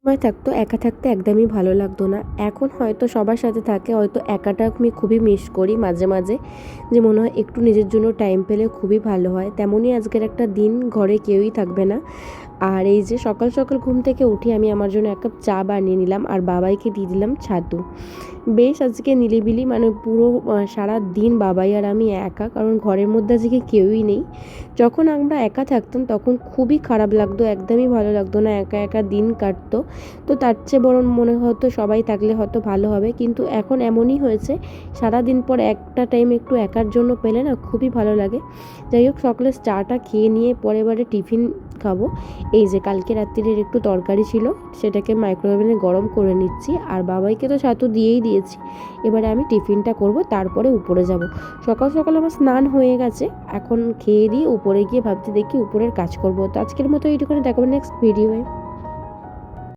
সময় থাকতো একা থাকতে একদমই ভালো লাগতো না। এখন হয়তো সবার সাথে থাকে, হয়তো একাটা আমি খুবই মিস করি মাঝে, মাঝে। যে মনে হয় একটু নিজের জন্য টাইম পেলে খুবই ভালো হয়। তেমনই আজকের একটা দিন, ঘরে কেউই থাকবে না। আর এই যে সকাল, সকাল ঘুম থেকে উঠে আমি আমার জন্য ১ কাপ চা বানিয়ে নিলাম আর বাবাইকে দিয়ে দিলাম ছাতু। বেশ আজকে নিরিবিলি, মানে পুরো সারাদিন বাবাই আর আমি একা, কারণ ঘরের মধ্যে আজকে কেউই নেই। যখন আমরা একা থাকতাম তখন খুবই খারাপ লাগতো, একদমই ভালো লাগতো না, একা, একা দিন কাটতো। তো তার চেয়ে বরং মনে হতো সবাই থাকলে হয়তো ভালো হবে। কিন্তু এখন এমনই হয়েছে, সারাদিন পর একটা টাইম একটু একার জন্য পেলে না খুবই ভালো লাগে। যাই হোক, সকালে চাটা খেয়ে নিয়ে পরে এবারে টিফিন খাবো। এই যে কালকে রাত্তিরের একটু তরকারি ছিল, সেটাকে মাইক্রোওয়েভে গরম করে নিচ্ছি। আর বাবাইকে তো ছাতু দিয়েই দিয়েছি। এবারে আমি টিফিনটা করব, তারপরে উপরে যাব। সকাল, সকাল আমার স্নান হয়ে গেছে। এখন খেয়ে দিয়ে উপরে গিয়ে ভাবছি দেখি উপরের কাজ করব। তো আজকের মতো এইটুখানি, দেখাবো নেক্সট ভিডিওয়ে।